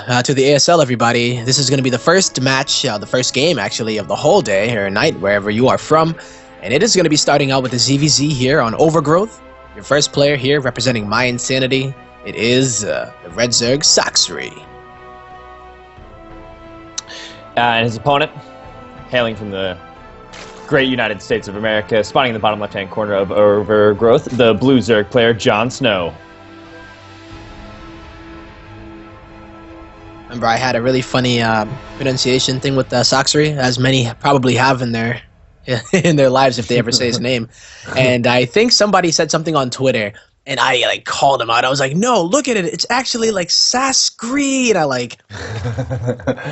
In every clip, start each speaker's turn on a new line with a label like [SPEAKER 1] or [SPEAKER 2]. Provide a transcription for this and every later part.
[SPEAKER 1] to the ASL, everybody. This is going to be the first match, the first game, actually, of the whole day or night, wherever you are from. And it is going to be starting out with the ZVZ here on Overgrowth. Your first player here representing my insanity, it is the Red Zerg Sacsri.
[SPEAKER 2] And his opponent, hailing from the great United States of America, spawning in the bottom left-hand corner of Overgrowth, the Blue Zerg player, JonSnow.
[SPEAKER 1] Remember, I had a really funny pronunciation thing with Sacsri, as many probably have in their lives if they ever say his name. And I think somebody said something on Twitter, and I called him out. I was like, "No, look at it. It's actually like Sacsri," and I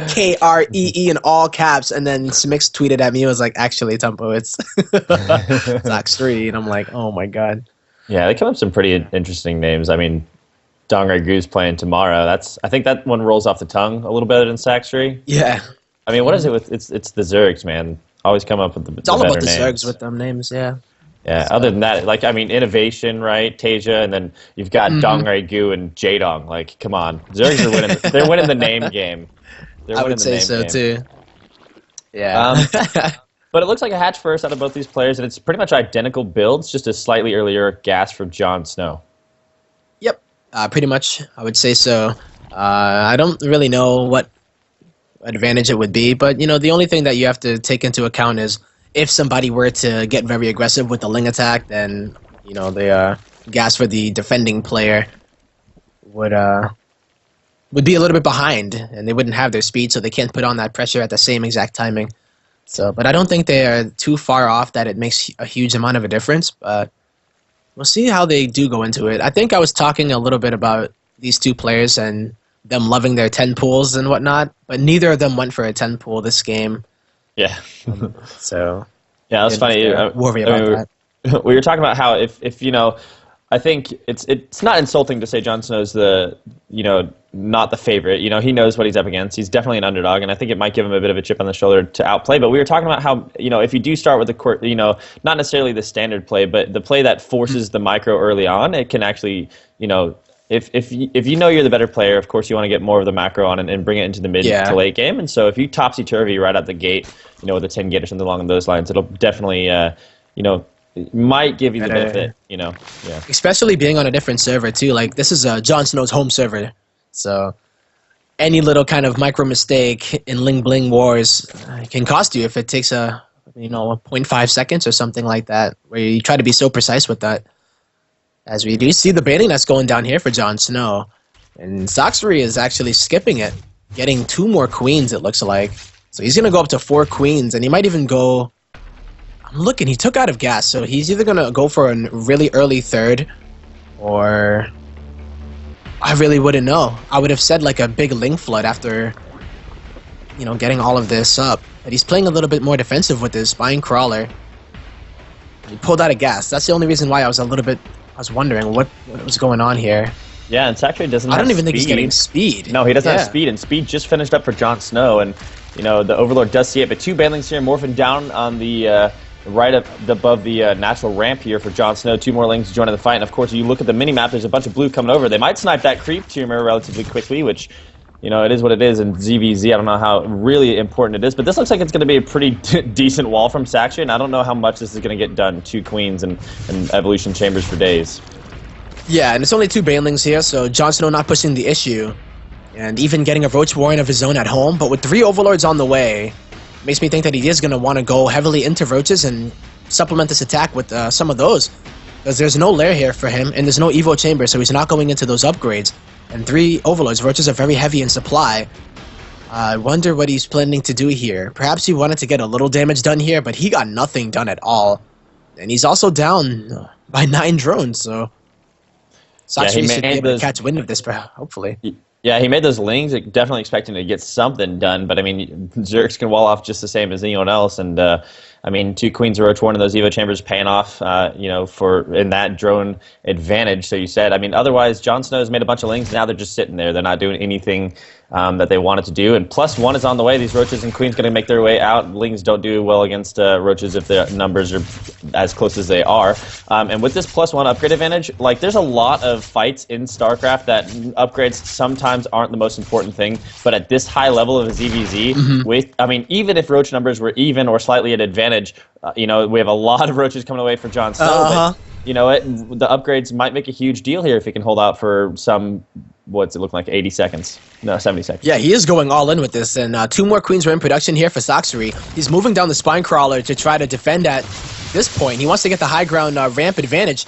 [SPEAKER 1] Kree in all caps. And then Smix tweeted at me. It was like, "Actually, Tumpo, it's Sacsri," and I'm like, "Oh my god."
[SPEAKER 2] Yeah, they come up with some pretty interesting names. I mean, Dongrai Goose playing tomorrow. I think that one rolls off the tongue a little better than Sacsri.
[SPEAKER 1] Yeah.
[SPEAKER 2] I mean, what is it with it's the Zergs, man? Always come up with the
[SPEAKER 1] It's all about the
[SPEAKER 2] names.
[SPEAKER 1] Zergs with them names, yeah.
[SPEAKER 2] Yeah. So. Other than that, innovation, right? Tasia, and then you've got Dongrai Gu and Jadong. Come on, Zergs are winning. They're winning the name game.
[SPEAKER 1] I would say so too. Yeah.
[SPEAKER 2] But it looks like a hatch first out of both these players, and it's pretty much identical builds, just a slightly earlier gas for JonSnow.
[SPEAKER 1] Yep. Pretty much, I would say so. I don't really know what advantage it would be, but the only thing that you have to take into account is if somebody were to get very aggressive with the Ling attack, then the gas for the defending player would be a little bit behind, and they wouldn't have their speed, so they can't put on that pressure at the same exact timing. So, but I don't think they are too far off that it makes a huge amount of a difference, but we'll see how they do go into it. I think I was talking a little bit about these two players and them loving their 10 pools and whatnot, but neither of them went for a 10 pool this game.
[SPEAKER 2] Yeah.
[SPEAKER 1] So
[SPEAKER 2] yeah, that's funny.
[SPEAKER 1] Worry about that.
[SPEAKER 2] We were talking about how if I think it's not insulting to say JonSnow's not the favorite. He knows what he's up against. He's definitely an underdog, and I think it might give him a bit of a chip on the shoulder to outplay. But we were talking about how if you do start with the court, not necessarily the standard play, but the play that forces the micro early on, it can actually if you know you're the better player, of course you want to get more of the macro on and bring it into the mid to late game. And so if you topsy-turvy right out the gate, with a 10 gate or something along those lines, it'll definitely it might give you the benefit, Yeah.
[SPEAKER 1] Especially being on a different server too. Like this is JonSnow's home server, so any little kind of micro mistake in Ling Bling Wars can cost you if it takes a 0.5 seconds or something like that, where you try to be so precise with that. As we do see the baiting that's going down here for JonSnow, and Sacsri is actually skipping it, getting 2 more queens. It looks like, so he's gonna go up to 4 queens, and he might even go. I'm looking. He took out of gas, so he's either gonna go for a really early third, or I really wouldn't know. I would have said like a big Ling flood after, getting all of this up. But he's playing a little bit more defensive with his spine crawler. He pulled out of gas. That's the only reason why I was wondering what was going on here.
[SPEAKER 2] Yeah, and Sacsri doesn't have
[SPEAKER 1] I don't even
[SPEAKER 2] speed.
[SPEAKER 1] think he's getting speed.
[SPEAKER 2] No, he doesn't have speed, and speed just finished up for JonSnow, and the Overlord does see it, but 2 banelings here morphing down on the right up above the natural ramp here for JonSnow. 2 more lings joining the fight, and of course, you look at the mini-map, there's a bunch of blue coming over. They might snipe that creep tumor relatively quickly, which, it is what it is, and ZVZ, I don't know how really important it is, but this looks like it's going to be a pretty decent wall from Sacsri, and I don't know how much this is going to get done. 2 queens and evolution chambers for days.
[SPEAKER 1] Yeah, and it's only 2 banelings here, so JonSnow not pushing the issue, and even getting a Roach Warren of his own at home, but with 3 Overlords on the way, makes me think that he is going to want to go heavily into Roaches and supplement this attack with some of those, because there's no lair here for him, and there's no Evo Chamber, so he's not going into those upgrades. And 3 Overlords. Roaches are very heavy in supply. I wonder what he's planning to do here. Perhaps he wanted to get a little damage done here, but he got nothing done at all. And he's also down by 9 drones, so Sacsri should be able to catch wind of this, hopefully.
[SPEAKER 2] Yeah, he made those lings, definitely expecting to get something done, but I mean, Zergs can wall off just the same as anyone else, and I mean, 2 queens of Roach Warren in those Evo chambers paying off, in that drone advantage. So you said, I mean, otherwise, JonSnow's made a bunch of lings. Now they're just sitting there. They're not doing anything that they wanted to do. And +1 is on the way. These roaches and queens going to make their way out. Lings don't do well against roaches if the numbers are as close as they are. And with this +1 upgrade advantage, like there's a lot of fights in StarCraft that upgrades sometimes aren't the most important thing. But at this high level of a ZVZ, with even if roach numbers were even or slightly at advantage, we have a lot of roaches coming away for JonSnow. But you know what? The upgrades might make a huge deal here if he can hold out for some, what's it look like, 80 seconds? No, 70 seconds.
[SPEAKER 1] Yeah, he is going all in with this, and 2 more queens are in production here for Sacsri. He's moving down the spine crawler to try to defend at this point. He wants to get the high ground ramp advantage,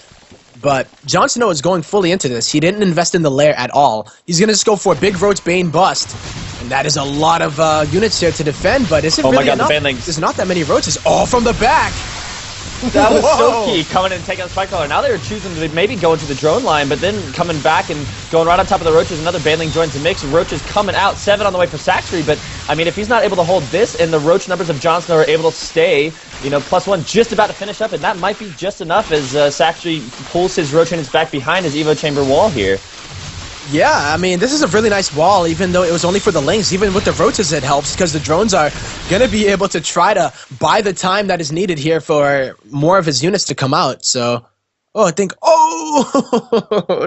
[SPEAKER 1] but JonSnow is going fully into this. He didn't invest in the lair at all. He's going to just go for a big Roach Bane bust, and that is a lot of units here to defend, but is it really enough?
[SPEAKER 2] The Banelings.
[SPEAKER 1] There's not that many roaches. All from the back!
[SPEAKER 2] That was so key, coming in and taking the spike collar. Now they were choosing to maybe go into the drone line, but then coming back and going right on top of the roaches. Another Baneling joins the mix. Roaches coming out, 7 on the way for Sacsri. But I mean, if he's not able to hold this, and the roach numbers of JonSnow are able to stay, +1 just about to finish up, and that might be just enough as Sacsri pulls his roach units back behind his Evo chamber wall here.
[SPEAKER 1] Yeah, I mean, this is a really nice wall, even though it was only for the Lings. Even with the roaches, it helps, because the drones are going to be able to try to buy the time that is needed here for more of his units to come out. So, oh,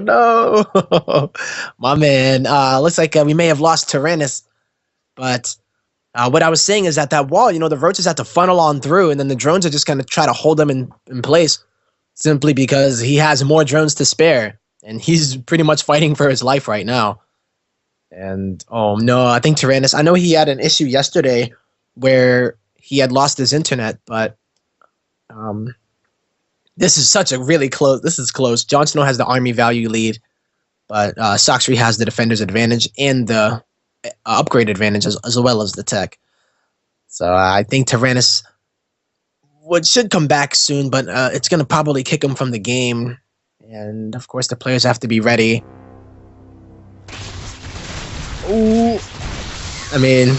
[SPEAKER 1] no. My man, looks like we may have lost Tyrannus. But what I was saying is that wall, the roaches have to funnel on through, and then the drones are just going to try to hold them in place, simply because he has more drones to spare. And he's pretty much fighting for his life right now. And, oh no, I think Tyrannus, I know he had an issue yesterday where he had lost his internet, but this is such a really close, this is close. JonSnow has the army value lead, but Sacsri has the defender's advantage and the upgrade advantage as well as the tech. So I think Tyrannus should come back soon, but it's going to probably kick him from the game. And, of course, the players have to be ready. Ooh. I mean...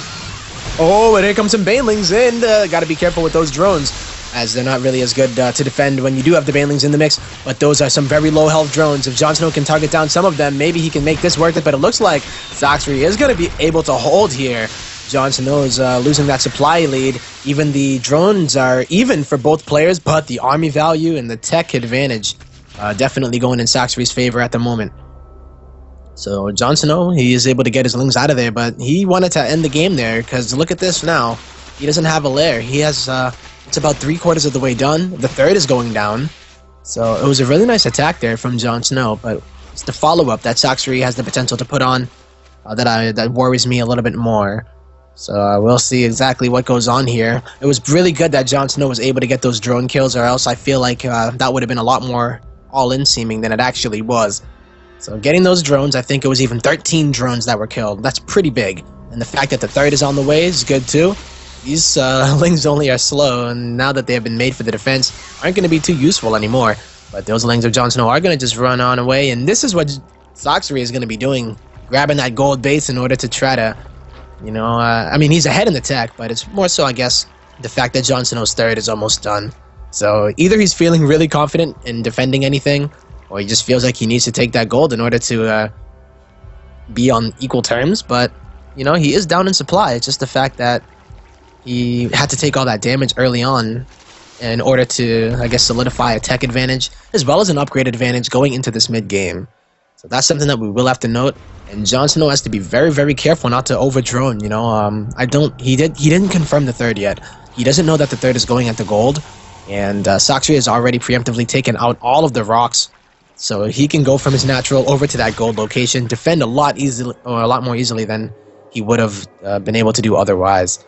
[SPEAKER 1] Oh, and here comes some Banelings, and got to be careful with those drones, as they're not really as good to defend when you do have the Banelings in the mix. But those are some very low-health drones. If JonSnow can target down some of them, maybe he can make this worth it. But it looks like Sacsri is going to be able to hold here. JonSnow is losing that supply lead. Even the drones are even for both players, but the army value and the tech advantage definitely going in Sacsri's favor at the moment. So JonSnow, he is able to get his Lings out of there, but he wanted to end the game there, because look at this now. He doesn't have a lair. He has, it's about 3/4 of the way done. The third is going down. So it was a really nice attack there from JonSnow, but it's the follow-up that Sacsri has the potential to put on that worries me a little bit more. So we'll see exactly what goes on here. It was really good that JonSnow was able to get those drone kills, or else I feel like that would have been a lot more all-in seeming than it actually was. So getting those drones, I think it was even 13 drones that were killed. That's pretty big. And the fact that the third is on the way is good too. These Lings only are slow, and now that they have been made for the defense, aren't going to be too useful anymore. But those Lings of JonSnow are going to just run on away, and this is what Sacsri is going to be doing, grabbing that gold base in order to try to, I mean, he's ahead in the tech, but it's more so, I guess, the fact that JonSnow's third is almost done. So either he's feeling really confident in defending anything, or he just feels like he needs to take that gold in order to be on equal terms. But, he is down in supply. It's just the fact that he had to take all that damage early on in order to, I guess, solidify a tech advantage, as well as an upgrade advantage going into this mid-game. So that's something that we will have to note. And JonSnow has to be very, very careful not to over-drone, he didn't confirm the third yet. He doesn't know that the third is going at the gold. And Sacsri has already preemptively taken out all of the rocks, so he can go from his natural over to that gold location, defend a lot more easily than he would have been able to do otherwise.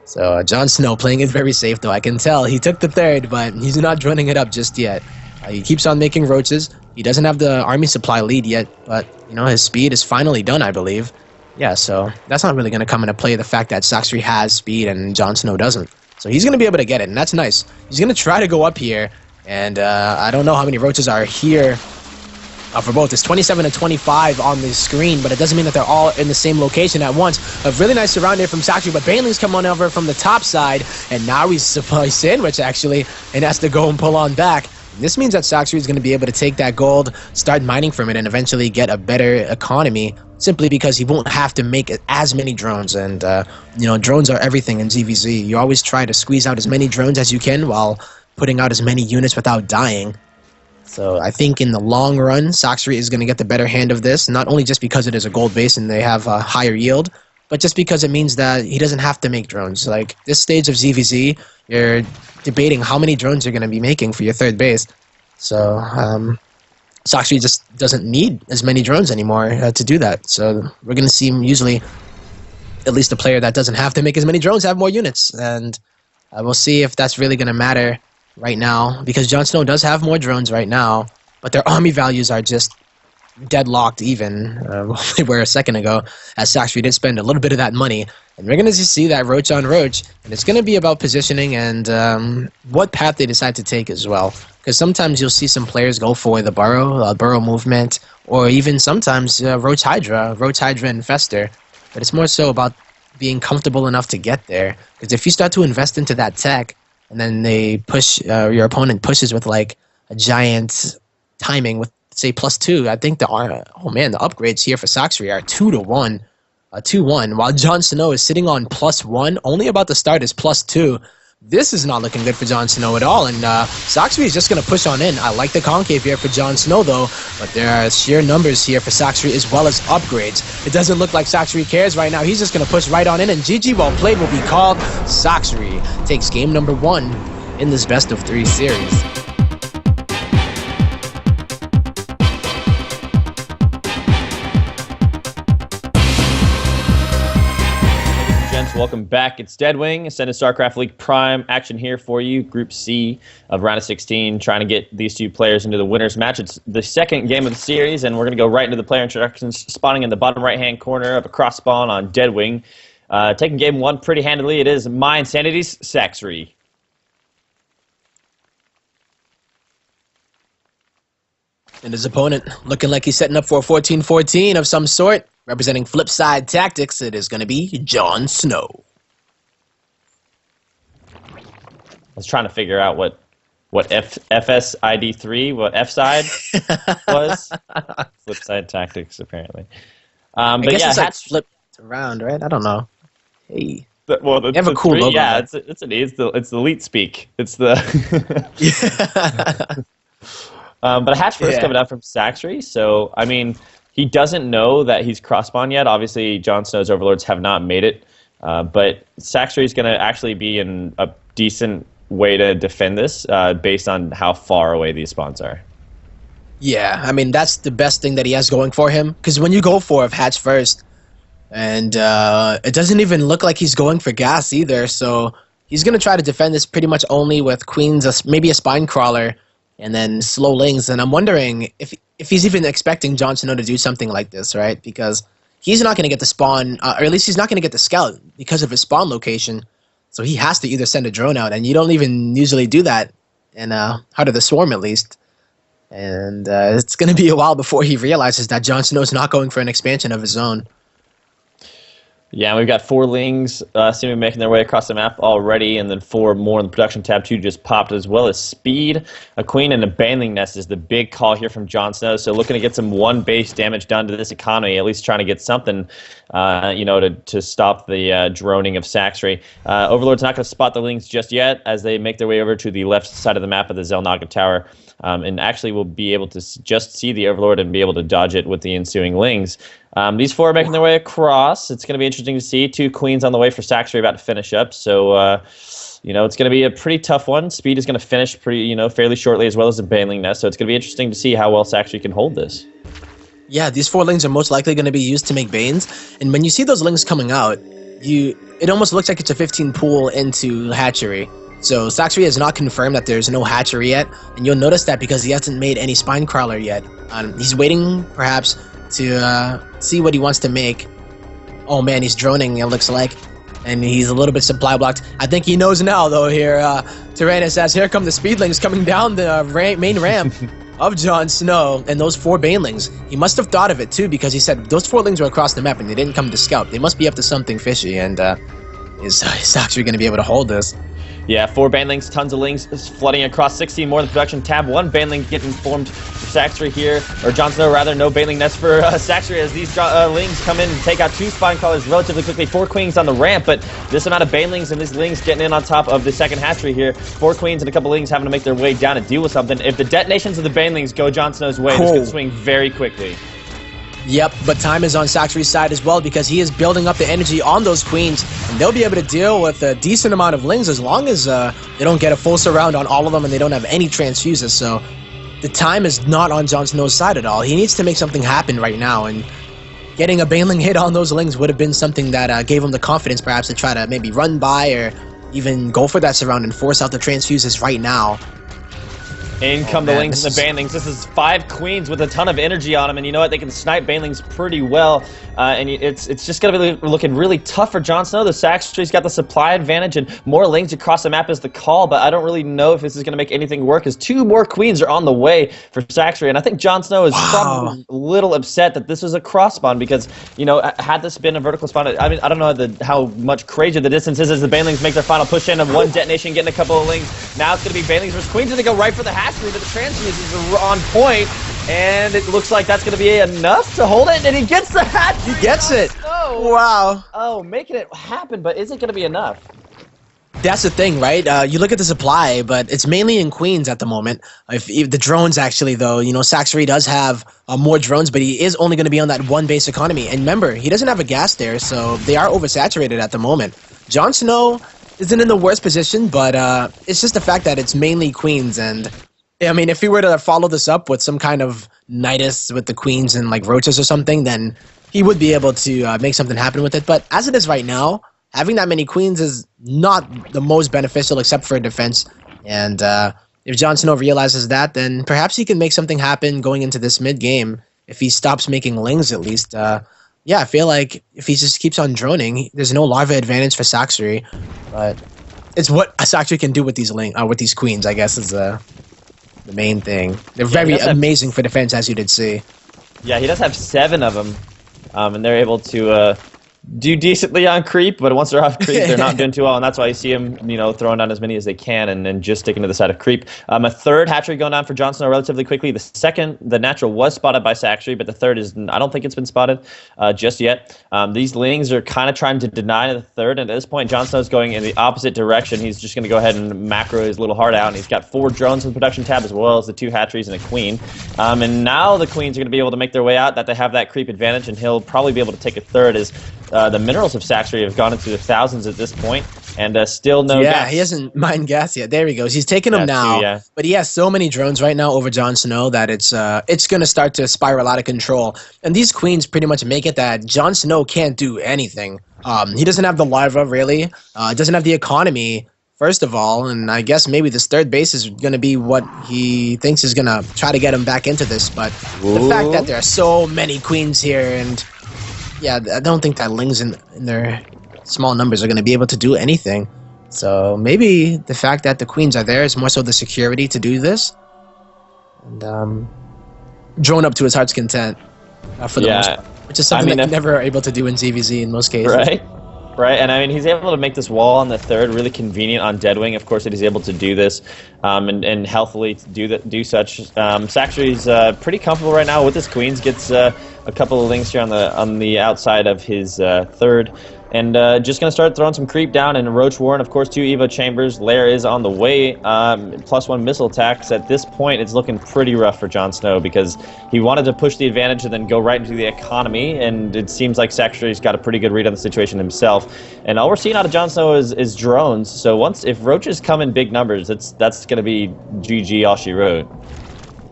[SPEAKER 1] So JonSnow playing it very safe, though. I can tell he took the third, but he's not droning it up just yet. He keeps on making roaches. He doesn't have the army supply lead yet, but his speed is finally done, I believe. Yeah, so that's not really going to come into play, the fact that Sacsri has speed and JonSnow doesn't. So he's going to be able to get it, and that's nice. He's going to try to go up here, and I don't know how many roaches are here for both. It's 27 and 25 on the screen, but it doesn't mean that they're all in the same location at once. A really nice surround here from Sacsri, but Baneling's come on over from the top side, and now he's supply sandwich, actually, and has to go and pull on back. This means that Sacsri is going to be able to take that gold, start mining from it, and eventually get a better economy, simply because he won't have to make as many drones. And, drones are everything in ZVZ. You always try to squeeze out as many drones as you can while putting out as many units without dying. So I think in the long run, Sacsri is going to get the better hand of this, not only just because it is a gold base and they have a higher yield, but just because it means that he doesn't have to make drones. Like, this stage of ZVZ, you're debating how many drones you're going to be making for your third base. So Sacsri just doesn't need as many drones anymore to do that. So we're going to see him usually, at least a player that doesn't have to make as many drones, have more units. And we'll see if that's really going to matter right now, because JonSnow does have more drones right now, but their army values are just deadlocked even they were a second ago, as Sacsri did spend a little bit of that money. And we're going to just see that roach on roach, and it's going to be about positioning and what path they decide to take as well. Because sometimes you'll see some players go for the burrow movement, or even sometimes Roach Hydra Infester. But it's more so about being comfortable enough to get there. Because if you start to invest into that tech, and then they push, your opponent pushes with like a giant timing with, say, +2, I think the upgrades here for Sacsri are 2-1, 2-1, while JonSnow is sitting on +1, only about to start his +2. This is not looking good for JonSnow at all, and Sacsri is just going to push on in. I like the concave here for JonSnow, though, but there are sheer numbers here for Sacsri as well as upgrades. It doesn't look like Sacsri cares right now. He's just going to push right on in, and GG well played will be called. Sacsri takes game number 1 in this best-of-3 series.
[SPEAKER 2] Welcome back. It's Deadwing, Ascended StarCraft League Prime action here for you. Group C of round of 16, trying to get these two players into the winner's match. It's the second game of the series, and we're going to go right into the player introductions, spawning in the bottom right-hand corner of a cross spawn on Deadwing. Taking game 1 pretty handily. It is my Insanity's Sacsri.
[SPEAKER 1] And his opponent looking like he's setting up for a 14-14 of some sort. Representing Flipside Tactics, it is going to be JonSnow.
[SPEAKER 2] I was trying to figure out what FSID3, what F side was. Flipside Tactics, apparently.
[SPEAKER 1] I guess it's like flipped around, right? I don't know. Hey.
[SPEAKER 2] They
[SPEAKER 1] have a cool logo.
[SPEAKER 2] Yeah, it's the elite speak. It's the. But a hatch first coming out from Sacsri, so I mean. He doesn't know that he's cross-spawn yet. Obviously, JonSnow's Overlords have not made it. But Sacsri is going to actually be in a decent way to defend this based on how far away these spawns are.
[SPEAKER 1] Yeah, I mean, that's the best thing that he has going for him. Because when you go for hatch first, and it doesn't even look like he's going for gas either. So he's going to try to defend this pretty much only with queens, maybe a spine crawler, and then slow lings. And I'm wondering if he's even expecting JonSnow to do something like this, right? Because he's not going to get the spawn, or at least he's not going to get the scout because of his spawn location. So he has to either send a drone out, and you don't even usually do that in Heart of the Swarm, at least. And it's going to be a while before he realizes that JonSnow is not going for an expansion of his own.
[SPEAKER 2] Yeah, we've got 4 lings seemingly making their way across the map already, and then 4 more in the production tab. 2 just popped, as well as speed. A queen and a baneling nest is the big call here from JonSnow. So looking to get some 1 base damage done to this economy, at least trying to get something, to stop the droning of Sacsri. Overlord's not going to spot the lings just yet, as they make their way over to the left side of the map of the Xel'Naga Tower. And actually will be able to just see the Overlord and be able to dodge it with the ensuing lings. These 4 are making their way across. It's going to be interesting to see. 2 queens on the way for Sacsri about to finish up. So, it's going to be a pretty tough one. Speed is going to finish fairly shortly, as well as the baneling nest. So it's going to be interesting to see how well Sacsri can hold this.
[SPEAKER 1] Yeah, these 4 lings are most likely going to be used to make banes. And when you see those lings coming out, it almost looks like it's a 15 pool into hatchery. So Sacsri has not confirmed that there's no hatchery yet, and you'll notice that because he hasn't made any spine crawler yet. He's waiting, perhaps, to see what he wants to make. Oh man, he's droning, it looks like, and he's a little bit supply blocked. I think he knows now, though, here. Tyrannus says, here come the speedlings coming down the main ramp of JonSnow, and those 4 banelings. He must have thought of it, too, because he said those 4 lings were across the map, and they didn't come to scout. They must be up to something fishy, and is Sacsri going to be able to hold this?
[SPEAKER 2] Yeah, 4 banelings, tons of lings flooding across 16 more than production tab. 1 baneling getting formed for Sacsri here, or JonSnow rather. No baneling nest for Sacsri as these lings come in and take out 2 spine crawlers relatively quickly. 4 queens on the ramp, but this amount of banelings and these lings getting in on top of the second hatchery here. 4 queens and a couple lings having to make their way down and deal with something. If the detonations of the banelings go JonSnow's way, this could swing very quickly.
[SPEAKER 1] Yep, but time is on Sacsri's side as well because he is building up the energy on those queens, and they'll be able to deal with a decent amount of lings as long as they don't get a full surround on all of them and they don't have any transfuses. So the time is not on JonSnow's side at all. He needs to make something happen right now, and getting a baneling hit on those lings would have been something that gave him the confidence perhaps to try to maybe run by or even go for that surround and force out the transfuses right now.
[SPEAKER 2] In come the lings and the banelings. This is 5 queens with a ton of energy on them, and you know what? They can snipe banelings pretty well, and it's just going to be looking really tough for JonSnow. The Sacsri's got the supply advantage, and more lings across the map is the call, but I don't really know if this is going to make anything work, as 2 more queens are on the way for Sacsri, and I think JonSnow is probably a little upset that this was a cross spawn, because, you know, had this been a vertical spawn, I mean, I don't know how much crazier the distance is as the banelings make their final push in of 1 detonation, getting a couple of lings. Now it's going to be banelings versus queens, and they go right for the hatchery, but the transfuses are on point, and it looks like that's going to be enough to hold it, and he gets the hatchery!
[SPEAKER 1] He gets it!
[SPEAKER 2] Oh.
[SPEAKER 1] Wow.
[SPEAKER 2] Oh, making it happen, but is it going to be enough?
[SPEAKER 1] That's the thing, right? You look at the supply, but it's mainly in queens at the moment. If the drones, actually, though, you know, Sacsri does have more drones, but he is only going to be on that 1 base economy. And remember, he doesn't have a gas there, so they are oversaturated at the moment. JonSnow isn't in the worst position, but it's just the fact that it's mainly queens. And I mean, if he were to follow this up with some kind of nidus with the queens and like roaches or something, then he would be able to make something happen with it. But as it is right now, having that many queens is not the most beneficial except for defense. And if JonSnow realizes that, then perhaps he can make something happen going into this mid-game if he stops making lings at least. Yeah, I feel like if he just keeps on droning, there's no larva advantage for Sacsri. But it's what Sacsri can do with these queens, I guess, is the main thing. They're very amazing for defense, as you did see.
[SPEAKER 2] Yeah, he does have 7 of them, and they're able to do decently on creep, but once they're off creep, they're not doing too well, and that's why you see him, you know, throwing down as many as they can and just sticking to the side of creep. A 3rd hatchery going down for JonSnow relatively quickly. The 2nd, the natural, was spotted by Sacsri, but the 3rd is, I don't think it's been spotted just yet. These lings are kind of trying to deny the 3rd, and at this point, JonSnow's going in the opposite direction. He's just going to go ahead and macro his little heart out, and he's got 4 drones in the production tab, as well as the 2 hatcheries and a queen. And now the queens are going to be able to make their way out, that they have that creep advantage, and he'll probably be able to take a 3rd as the minerals of Sacsri have gone into the thousands at this point, and still no gas.
[SPEAKER 1] Yeah, he hasn't mined gas yet. There he goes. He's taking them now,
[SPEAKER 2] yeah.
[SPEAKER 1] But he has so many drones right now over JonSnow that it's going to start to spiral out of control. And these queens pretty much make it that JonSnow can't do anything. He doesn't have the larva, really. Doesn't have the economy, first of all, and I guess maybe this 3rd base is going to be what he thinks is going to try to get him back into this. But the fact that there are so many queens here, and yeah, I don't think that lings in their small numbers are going to be able to do anything. So maybe the fact that the queens are there is more so the security to do this. And drone up to his heart's content for the most part, which is something that you never are able to do in ZVZ in most cases.
[SPEAKER 2] Right, and I mean, he's able to make this wall on the 3rd really convenient on Deadwing. Of course, that he's able to do this and healthily do such. Sacsri's pretty comfortable right now with his queens. Gets a couple of lings here on the outside of his 3rd. And just going to start throwing some creep down, and Roach Warren, of course, 2 Evo Chambers. Lair is on the way, +1 missile attacks. At this point, it's looking pretty rough for JonSnow because he wanted to push the advantage and then go right into the economy, and it seems like Sacsri's got a pretty good read on the situation himself. And all we're seeing out of JonSnow is drones, so if roaches come in big numbers, that's going to be GG all she wrote.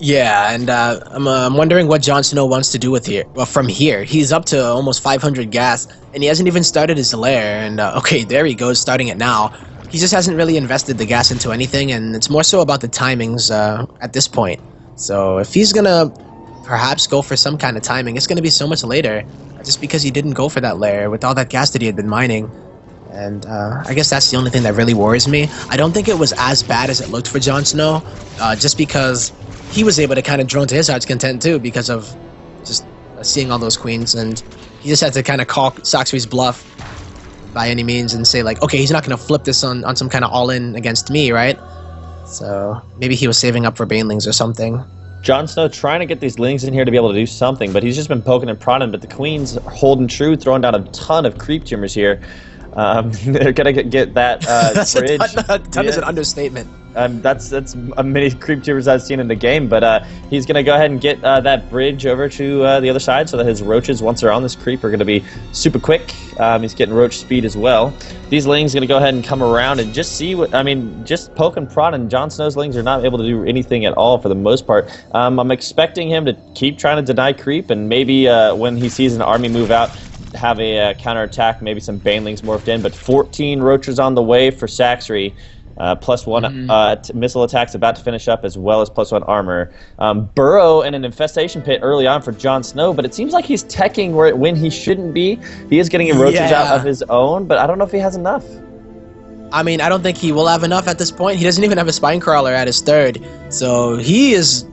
[SPEAKER 1] Yeah, and I'm wondering what JonSnow wants to do from here. He's up to almost 500 gas, and he hasn't even started his lair. And okay, there he goes, starting it now. He just hasn't really invested the gas into anything, and it's more so about the timings at this point. So if he's gonna perhaps go for some kind of timing, it's gonna be so much later, just because he didn't go for that lair with all that gas that he had been mining. And I guess that's the only thing that really worries me. I don't think it was as bad as it looked for JonSnow, just because he was able to kind of drone to his heart's content too because of just seeing all those queens, and he just had to kind of call Sacsri's bluff. by any means and say like, okay, he's not going to flip this on some kind of all-in against me, right? So maybe he was saving up for banelings or something.
[SPEAKER 2] JonSnow trying to get these lings in here to be able to do something, but he's just been poking and prodding, but the queen's holding true, throwing down a ton of creep tumors here. They're gonna get that bridge.
[SPEAKER 1] A ton is an understatement.
[SPEAKER 2] That's many creep tumors I've seen in the game, but he's gonna go ahead and get that bridge over to the other side so that his roaches, once they're on this creep, are gonna be super quick. He's getting roach speed as well. These lings gonna go ahead and come around and just see what just poke and prod, and JonSnow's lings are not able to do anything at all for the most part. I'm expecting him to keep trying to deny creep, and maybe when he sees an army move out, have a counterattack, maybe some banelings morphed in, but 14 roaches on the way for Sacsri. +1 missile attacks about to finish up, as well as +1 armor. Burrow in an infestation pit early on for JonSnow, but it seems like he's teching when he shouldn't be. He is getting roaches out of his own, but I don't know if he has enough.
[SPEAKER 1] I mean, I don't think he will have enough at this point. He doesn't even have a spine crawler at his third, so he is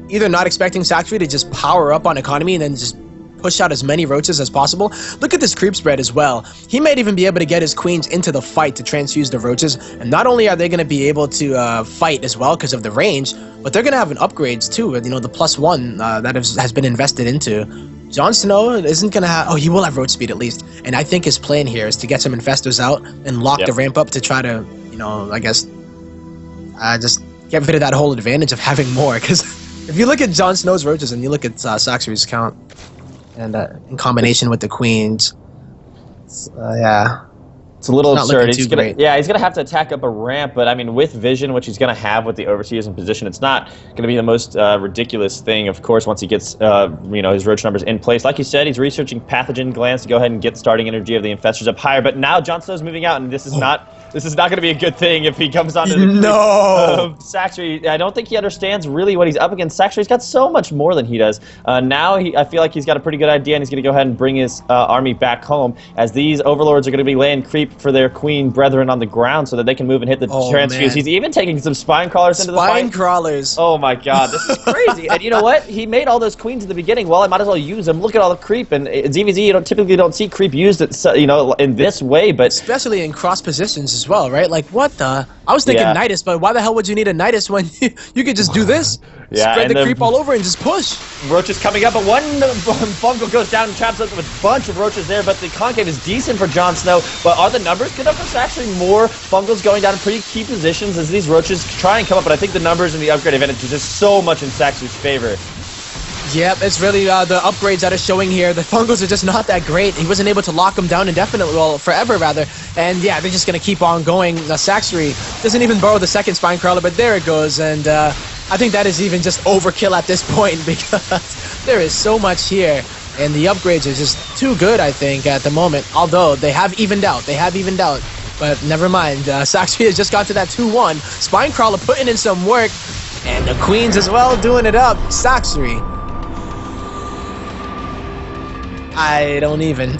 [SPEAKER 1] either not expecting Sacsri to just power up on economy and then just push out as many roaches as possible. Look at this creep spread as well. He might even be able to get his queens into the fight to transfuse the roaches, and not only are they going to be able to fight as well because of the range, but they're going to have an upgrades too, you know, the +1 that has been invested into. JonSnow isn't going to have, he will have roach speed at least, and I think his plan here is to get some infestors out and lock the ramp up to try to, you know, I guess just get rid of that whole advantage of having more, because if you look at JonSnow's roaches and you look at Sacsri's count, and in combination with the queens, it's
[SPEAKER 2] a little absurd. He's gonna have to attack up a ramp, but I mean, with vision, which he's gonna have with the overseers in position, it's not gonna be the most ridiculous thing. Of course, once he gets his roach numbers in place, like you said, he's researching pathogen glands to go ahead and get starting energy of the infestors up higher. But now JonSnow's moving out, and this is not going to be a good thing if he comes onto the Sacsri. I don't think he understands really what he's up against. Sacsri's got so much more than he does. Now I feel like he's got a pretty good idea, and he's going to go ahead and bring his army back home, as these overlords are going to be laying creep for their queen brethren on the ground so that they can move and hit the transfuse. Man. He's even taking some spine crawlers into the fight.
[SPEAKER 1] Spine crawlers.
[SPEAKER 2] Oh my god, this is crazy. And you know what? He made all those queens in the beginning. Well, I might as well use them. Look at all the creep. And ZVZ, you typically don't see creep used in this way, but
[SPEAKER 1] especially in cross positions as well, right? Like, what the? I was thinking Nidus, but why the hell would you need a Nidus when you could just do this? Spread the creep all over and just push.
[SPEAKER 2] Roaches coming up, but one fungal goes down and traps up with a bunch of roaches there, but the concave is decent for JonSnow. But are the numbers good enough? There's actually more fungals going down in pretty key positions as these roaches try and come up, but I think the numbers and the upgrade advantage is just so much in Sacsri's favor.
[SPEAKER 1] Yep, it's really the upgrades that are showing here. The fungals are just not that great. He wasn't able to lock them down indefinitely, well, forever rather. And yeah, they're just going to keep on going. Sacsri doesn't even borrow the second spine crawler, but there it goes. And I think that is even just overkill at this point, because there is so much here. And the upgrades are just too good, I think, at the moment. Although they have evened out. But never mind. Sacsri has just got to that 2-1. Spine crawler putting in some work. And the queens as well doing it up. Sacsri. I don't even.